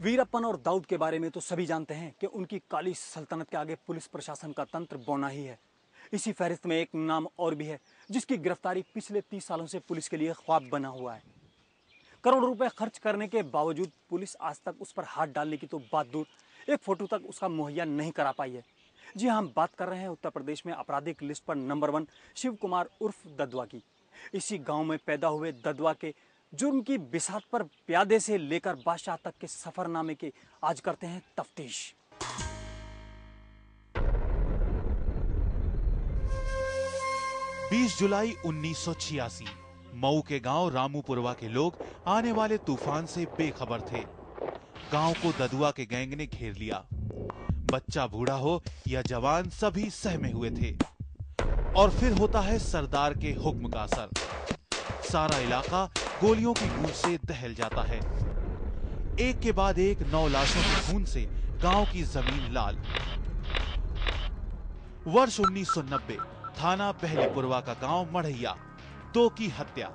वीरप्पन और दाऊद के बारे में तो सभी जानते हैं कि उनकी काली सल्तनत के आगे पुलिस प्रशासन का तंत्र बौना ही है। इसी फहरिस्त में एक नाम और भी है जिसकी गिरफ्तारी पिछले 30 सालों से पुलिस के लिए ख्वाब बना हुआ है। करोड़ों रुपए खर्च करने के बावजूद पुलिस आज तक उस पर हाथ डालने की तो बात दूर, एक फोटो तक उसका मुहैया नहीं करा पाई है। जी हाँ, हम बात कर रहे हैं उत्तर प्रदेश में आपराधिक लिस्ट पर नंबर 1 शिव कुमार उर्फ ददुआ की। इसी गांव में पैदा हुए ददुआ के जुर्म की बिसात पर प्यादे से लेकर बादशाह तक के सफरनामे की आज करते हैं तफ्तीश। बीस जुलाई 1986 मऊ के गांव रामूपुरवा के लोग आने वाले तूफान से बेखबर थे। गांव को ददुआ के गैंग ने घेर लिया। बच्चा बूढ़ा हो या जवान सभी सहमे हुए थे। और फिर होता है सरदार के हुक्म का असर। सारा इलाका गोलियों की गूंज से दहल जाता है। एक के बाद एक 9 लाशों के खून से गांव की जमीन लाल। वर्ष 1990 थाना पहलीपुरवा का गांव मढ़ैया 2 की हत्या।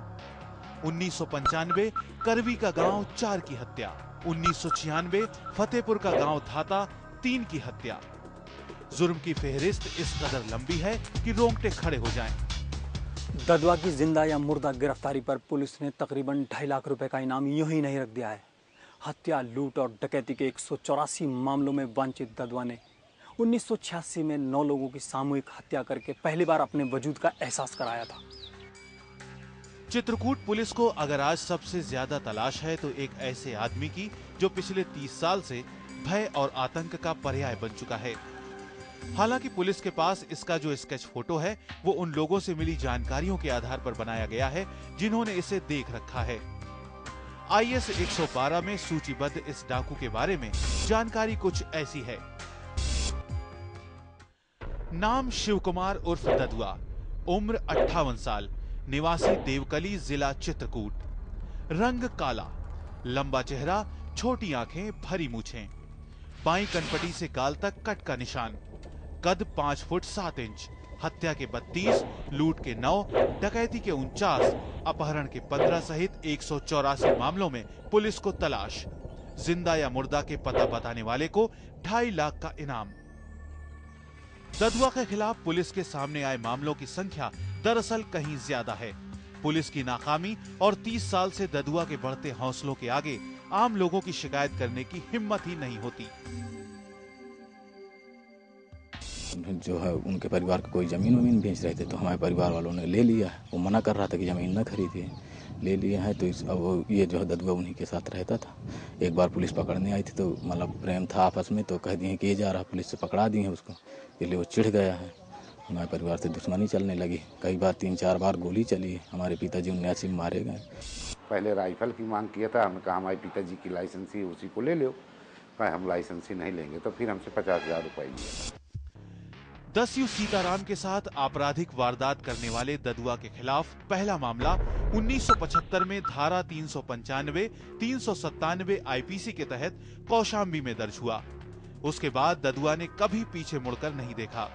1995 करवी का गांव 4 की हत्या। 1996 फतेहपुर का गांव धाता 3 की हत्या। जुर्म की फेहरिस्त इस कदर लंबी है कि रोंगटे खड़े हो जाएं। ददुआ की जिंदा या मुर्दा गिरफ्तारी पर पुलिस ने तकरीबन 2.5 लाख रुपए का इनाम यूं ही नहीं रख दिया है। हत्या, लूट और डकैती के 184 मामलों में वांछित ददुआ ने 1986 में 9 लोगों की सामूहिक हत्या करके पहली बार अपने वजूद का एहसास कराया था। चित्रकूट पुलिस को अगर आज सबसे ज्यादा तलाश है तो एक ऐसे आदमी की जो पिछले 30 साल से भय और आतंक का पर्याय बन चुका है। हालांकि पुलिस के पास इसका जो स्केच फोटो है वो उन लोगों से मिली जानकारियों के आधार पर बनाया गया है जिन्होंने इसे देख रखा है। IS 112 में सूचीबद्ध इस डाकू के बारे में जानकारी कुछ ऐसी है। नाम शिव कुमार उर्फ ददुआ, उम्र 58 साल, निवासी देवकली, जिला चित्रकूट। रंग काला, लंबा चेहरा, छोटी आंखें, भरी मूछें। बाईं कनपटी से गाल तक कट का निशान। कद 5 फुट 7 इंच। हत्या के 32, लूट के 9, डकैती के 49, अपहरण के 15 सहित 184 मामलों में पुलिस को तलाश। जिंदा या मुर्दा के पता बताने वाले को 2.5 लाख का इनाम। ददुआ के खिलाफ पुलिस के सामने आए मामलों की संख्या दरअसल कहीं ज्यादा है। पुलिस की नाकामी और 30 साल से ददुआ के बढ़ते हौसलों के आगे आम लोगों की शिकायत करने की हिम्मत ही नहीं होती। जो है उनके परिवार को कोई जमीन वमीन बेच रहे थे तो हमारे परिवार वालों ने ले लिया है। वो मना कर रहा था कि जमीन न खरीदिए, ले लिए हैं। तो अब ये जो है ददुआ उन्हीं के साथ रहता था। एक बार पुलिस पकड़ने आई थी तो मतलब प्रेम था आपस में, तो कह दिए कि ये जा रहा, पुलिस से पकड़ा दिए उसको, इसलिए वो चिढ़ गया है। हमारे परिवार से दुश्मनी चलने लगी। कई बार 3-4 बार गोली चली। हमारे पिताजी 79 में मारे गए। पहले राइफल की मांग किया था। हमने कहा हमारे पिताजी की लाइसेंसी उसी को ले लो। कहा हम लाइसेंसी नहीं लेंगे। तो फिर हमसे 50,000 रुपये लिए। दस्यु सीताराम के साथ आपराधिक वारदात करने वाले ददुआ के खिलाफ पहला मामला 1975 में धारा 395, 397 IPC के तहत कौशाम्बी में दर्ज हुआ। उसके बाद ददुआ ने कभी पीछे मुड़कर नहीं देखा।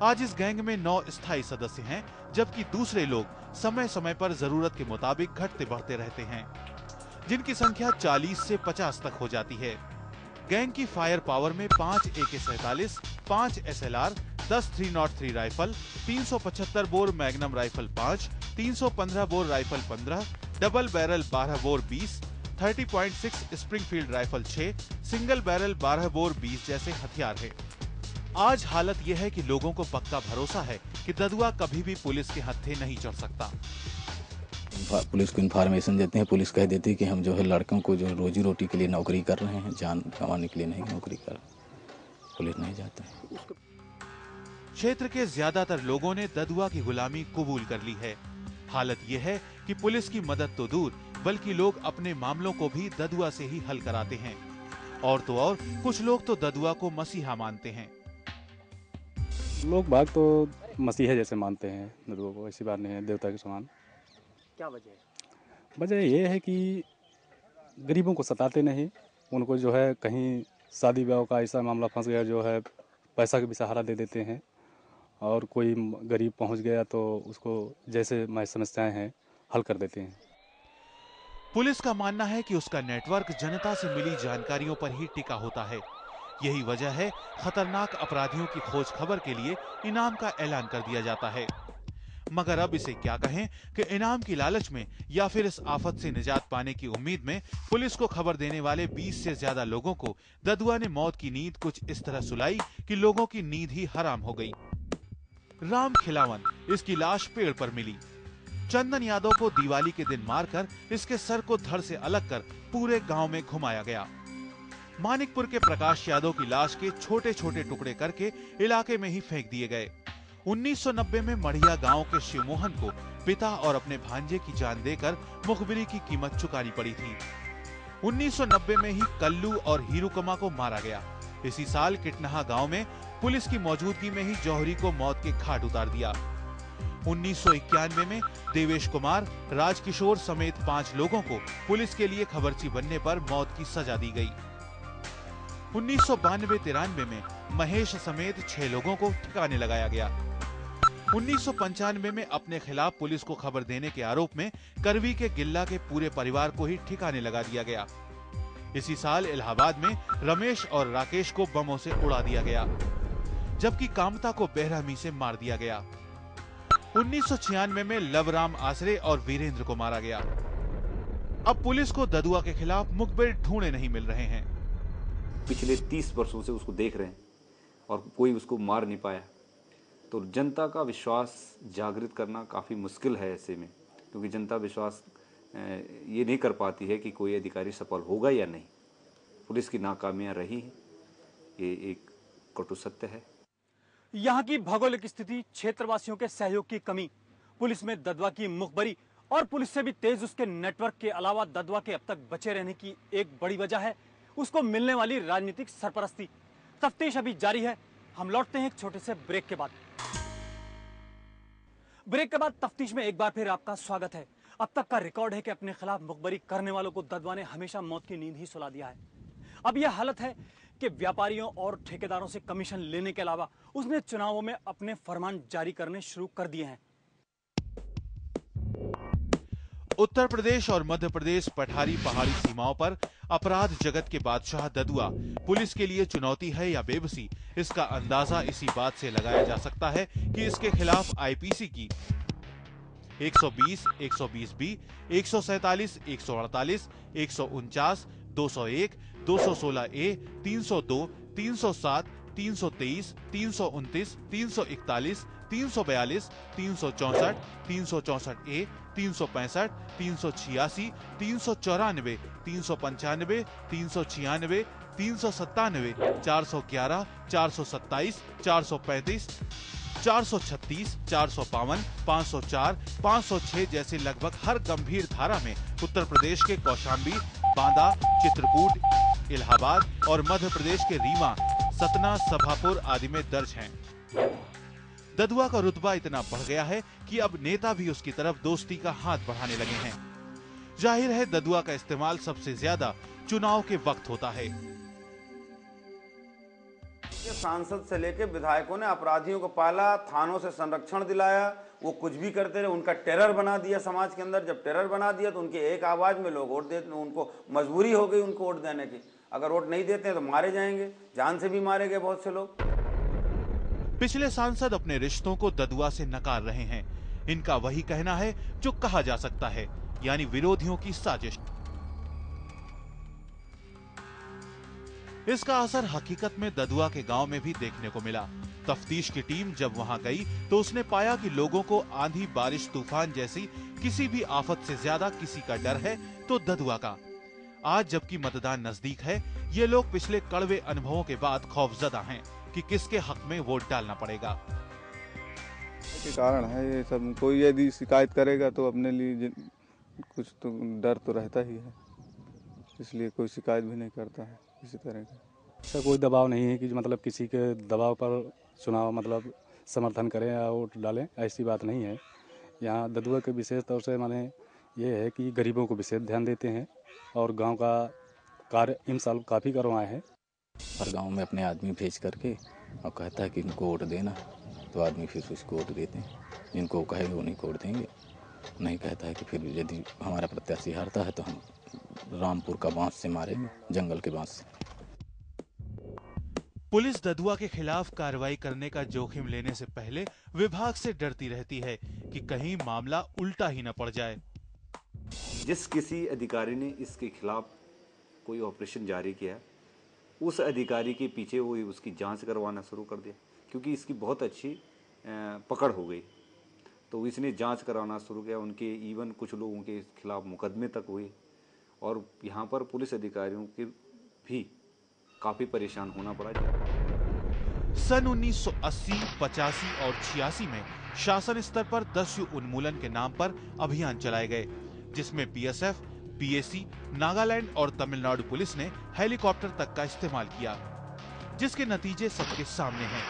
आज इस गैंग में 9 स्थायी सदस्य हैं, जबकि दूसरे लोग समय समय पर जरूरत के मुताबिक घटते बढ़ते रहते हैं, जिनकी संख्या 40 से 50 तक हो जाती है। गैंग की फायर पावर में 5 AK-47, 5 SLR, 10 303 rifle, 375 bore magnum rifle 5, 315 bore rifle 15, double barrel 12 bore 20, 30.6 Springfield rifle 6, single barrel 12 bore 20 जैसे हथियार है। आज हालत यह है कि लोगों को पक्का भरोसा है कि ददुआ कभी भी पुलिस के हत्थे नहीं चढ़ सकता। पुलिस को इन्फॉर्मेशन देते हैं, पुलिस कह देती है कि हम जो है लड़कों को जो रोजी रोटी के लिए नौकरी कर रहे हैं, जान कमाने के लिए नहीं नौकरी कर रहे। पुलिस नहीं जाते। क्षेत्र के ज्यादातर लोगों ने ददुआ की गुलामी कबूल कर ली है। हालत यह है कि पुलिस की मदद तो दूर, बल्कि लोग अपने मामलों को भी ददुआ से ही हल कराते हैं। और तो और कुछ लोग तो ददुआ को मसीहा मानते हैं। लोग बाग तो मसीहा जैसे मानते हैं ददुआ को, ऐसी बात नहीं है, देवता के समान। क्या वजह है? वजह ये है कि गरीबों को सताते नहीं। उनको जो है कहीं शादी ब्याह का ऐसा मामला फंस गया, जो है पैसा का भी सहारा दे देते हैं। और कोई गरीब पहुंच गया तो उसको जैसे मैं समस्याएं हैं हल कर देते हैं। पुलिस का मानना है कि उसका नेटवर्क जनता से मिली जानकारियों पर ही टिका होता है। यही वजह है खतरनाक अपराधियों की खोज खबर के लिए इनाम का ऐलान कर दिया जाता है। मगर अब इसे क्या कहें कि इनाम की लालच में या फिर इस आफत से निजात पाने की उम्मीद में पुलिस को खबर देने वाले 20 से ज्यादा लोगों को ददुआ ने मौत की नींद कुछ इस तरह सुलाई कि लोगों की नींद ही हराम हो गई। राम खिलावन, इसकी लाश पेड़ पर मिली। चंदन यादव को दिवाली के दिन मारकर इसके सर को धड़ से अलग कर पूरे गांव में घुमाया गया। मानिकपुर के प्रकाश यादव की लाश के छोटे छोटे टुकड़े करके इलाके में ही फेंक दिए गए। 1990 में मढ़िया गांव के शिवमोहन को पिता और अपने भांजे की जान देकर मुखबिरी की कीमत चुकानी पड़ी थी। 1990 में ही कल्लू और हीरुकमा को मारा गया। इसी साल किटनहा गांव में पुलिस की मौजूदगी में ही जौहरी को मौत के घाट उतार दिया। 1991 में देवेश कुमार, राजकिशोर समेत 5 लोगों को पुलिस के लिए खबरची बनने पर मौत की सजा दी गई। 1992-93 में महेश समेत 6 लोगों को ठिकाने लगाया गया। 1995 में अपने खिलाफ पुलिस को खबर देने के आरोप में करवी के गिल्ला के पूरे परिवार को ही ठिकाने लगा दिया गया। इसी साल इलाहाबाद में रमेश और राकेश को बमों से उड़ा दिया गया, जबकि कामता को बेरहमी से मार दिया गया। 1996 में लवराम आसरे और वीरेंद्र को मारा गया। अब पुलिस को ददुआ के खिलाफ मुखबिर ढूंढे नहीं मिल रहे हैं। पिछले 30 वर्षों से उसको देख रहे हैं और कोई उसको मार नहीं पाया, तो जनता का विश्वास जागृत करना काफ़ी मुश्किल है ऐसे में, क्योंकि जनता विश्वास ये नहीं कर पाती है कि कोई अधिकारी सफल होगा या नहीं। पुलिस की नाकामियां रही हैं, ये एक कटु सत्य है। यहाँ की भौगोलिक स्थिति, क्षेत्रवासियों के सहयोग की कमी, पुलिस में ददुआ की मुखबरी और पुलिस से भी तेज उसके नेटवर्क के अलावा ददुआ के अब तक बचे रहने की एक बड़ी वजह है उसको मिलने वाली राजनीतिक सरपरस्ती। तफ्तीश अभी जारी है। हम लौटते हैं एक छोटे से ब्रेक के बाद। ब्रेक के बाद तफ्तीश में एक बार फिर आपका स्वागत है। अब तक का रिकॉर्ड है कि अपने खिलाफ मुखबरी करने वालों को ददुआ ने हमेशा मौत की नींद ही सुला दिया है। अब यह हालत है कि व्यापारियों और ठेकेदारों से कमीशन लेने के अलावा उसने चुनावों में अपने फरमान जारी करने शुरू कर दिए हैं। उत्तर प्रदेश और मध्य प्रदेश पठारी पहाड़ी सीमाओं पर अपराध जगत के बादशाह ददुआ पुलिस के लिए चुनौती है या बेबसी, इसका अंदाजा इसी बात से लगाया जा सकता है कि इसके खिलाफ आईपीसी की 120, 120B, 147, 148, 149, 201, 216A, 302, 307, 323, 329, 341, 342, 364, 364A, 365, 386, 394, 395, 396, 397, 411, 427, 435, 436, 452, 504, 506 जैसे लगभग हर गंभीर धारा में उत्तर प्रदेश के कौशाम्बी, बांदा, चित्रकूट, इलाहाबाद और मध्य प्रदेश के रीवा, सतना, सभापुर आदि में दर्ज हैं। ददुआ का रुतबा इतना बढ़ गया है कि अब नेता भी उसकी तरफ दोस्ती का हाथ बढ़ाने लगे हैं। जाहिर है ददुआ का इस्तेमाल सबसे ज्यादा चुनाव के वक्त होता है। सांसद से लेकर विधायकों ने अपराधियों को पाला, थानों से संरक्षण दिलाया, वो कुछ भी करते रहे, उनका टेरर बना दिया समाज के अंदर। जब टेरर बना दिया तो उनके एक आवाज में लोग वोट देते, उनको मजबूरी हो गई उनको वोट देने की। अगर वोट नहीं देते हैं तो मारे जाएंगे, जान से भी मारे गए बहुत से लोग। पिछले सांसद अपने रिश्तों को ददुआ से नकार रहे हैं। इनका वही कहना है जो कहा जा सकता है, यानी विरोधियों की साजिश। इसका असर हकीकत में ददुआ के गांव में भी देखने को मिला। तफ्तीश की टीम जब वहां गई तो उसने पाया कि लोगों को आंधी, बारिश, तूफान जैसी किसी भी आफत से ज्यादा किसी का डर है तो ददुआ का। आज जबकि मतदान नजदीक है, ये लोग पिछले कड़वे अनुभवों के बाद खौफजदा हैं कि किसके हक में वोट डालना पड़ेगा। के कारण है ये सब। कोई यदि शिकायत करेगा तो अपने लिए कुछ तो डर तो रहता ही है, इसलिए कोई शिकायत भी नहीं करता है किसी तरह का। ऐसा कोई दबाव नहीं है कि मतलब किसी के दबाव पर चुनाव मतलब समर्थन करें या वोट डालें, ऐसी बात नहीं है। यहाँ ददुआ के विशेष तौर से माने ये है कि गरीबों को विशेष ध्यान देते हैं और गांव का कार्य इन साल काफ़ी करवाए हैं। हर गांव में अपने आदमी भेज करके और कहता है कि इनको वोट देना, तो आदमी फिर उसको वोट देते हैं। जिनको कहेगा उन्हीं को वोट देंगे। नहीं कहता है कि फिर यदि हमारा प्रत्याशी हारता है तो हम रामपुर का बांस से मारेंगे, जंगल के बांस से। पुलिस ददुआ के खिलाफ कार्रवाई करने का जोखिम लेने से पहले विभाग से डरती रहती है कि कहीं मामला उल्टा ही न पड़ जाए। जिस किसी अधिकारी ने इसके खिलाफ कोई ऑपरेशन जारी किया, उस अधिकारी के पीछे वो उसकी जांच करवाना शुरू कर दिया, क्योंकि इसकी बहुत अच्छी पकड़ हो गई। तो इसने जांच करवाना शुरू किया, उनके इवन कुछ लोगों के खिलाफ मुकदमे तक हुए और यहाँ पर पुलिस अधिकारियों के भी काफ़ी परेशान होना पड़ा। सन 1980, 85 और 86 में शासन स्तर पर दस्यु उन्मूलन के नाम पर अभियान चलाए गए, जिसमें बीएसएफ, बीएसी, नागालैंड और तमिलनाडु पुलिस ने हेलीकॉप्टर तक का इस्तेमाल किया, जिसके नतीजे सबके सामने हैं।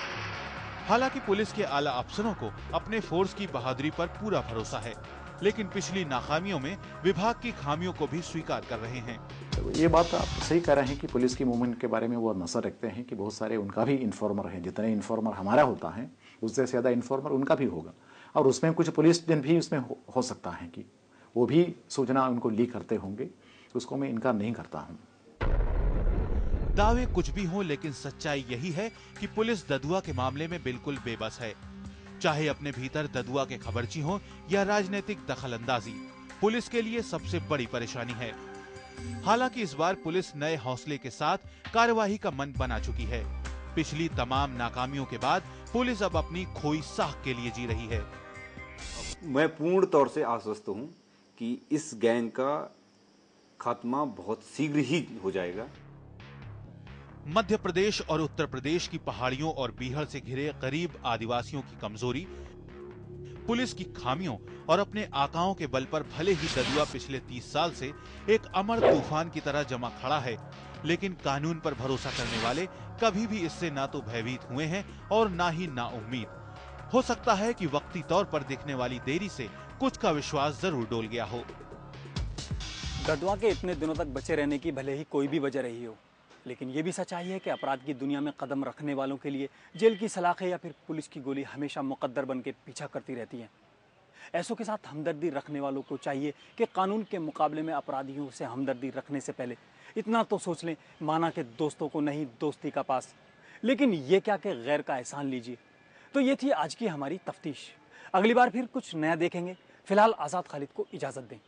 हालांकि पुलिस के आला अफसरों को अपने फोर्स की बहादुरी पर पूरा भरोसा है, लेकिन पिछली नाकामियों में विभाग की खामियों को भी स्वीकार कर रहे हैं। ये बात आप सही कह रहे हैं कि पुलिस की मूवमेंट के बारे में वो नजर रखते हैं कि बहुत सारे उनका भी इन्फॉर्मर है। जितने इन्फॉर्मर हमारा होता है उससे ज़्यादा इन्फॉर्मर उनका भी होगा, और उसमें कुछ पुलिस जन भी उसमें हो सकता है कि वो भी सूचना उनको लीक करते होंगे। उसको मैं इनकार नहीं करता हूँ। दावे कुछ भी हों, लेकिन सच्चाई यही है कि पुलिस ददुआ के मामले में बिल्कुल बेबस है। चाहे अपने भीतर ददुआ के खबरची हो या राजनीतिक दखलंदाजी, पुलिस के लिए सबसे बड़ी परेशानी है। हालांकि इस बार पुलिस नए हौसले के साथ कार्यवाही का मन बना चुकी है। पिछली तमाम नाकामियों के बाद पुलिस अब अपनी खोई साख के लिए जी रही है। मैं पूर्ण तौर से आश्वस्त हूँ कि इस गैंग का खात्मा बहुत शीघ्र ही हो जाएगा। मध्य प्रदेश और उत्तर प्रदेश की पहाड़ियों और बीहड़ से घिरे गरीब आदिवासियों की कमजोरी, पुलिस की खामियों और अपने आकाओं के बल पर भले ही ददुआ पिछले 30 साल से एक अमर तूफान की तरह जमा खड़ा है, लेकिन कानून पर भरोसा करने वाले कभी भी इससे ना तो भयभीत हुए हैं और ना ही नाउम्मीद। हो सकता है कि वक्ती तौर पर दिखने वाली देरी से कुछ का विश्वास जरूर डोल गया हो। ददुआ के इतने दिनों तक बचे रहने की भले ही कोई भी वजह रही हो, लेकिन ये भी सच्चाई है कि अपराध की दुनिया में कदम रखने वालों के लिए जेल की सलाखें या फिर पुलिस की गोली हमेशा मुकद्दर बन के पीछा करती रहती हैं। ऐसों के साथ हमदर्दी रखने वालों को चाहिए कि कानून के मुकाबले में अपराधियों से हमदर्दी रखने से पहले इतना तो सोच लें, माना कि दोस्तों को नहीं दोस्ती का पास, लेकिन ये क्या कि गैर का एहसान लीजिए। तो ये थी आज की हमारी तफ्तीश। अगली बार फिर कुछ नया देखेंगे। फिलहाल आज़ाद खालिद को इजाज़त दें।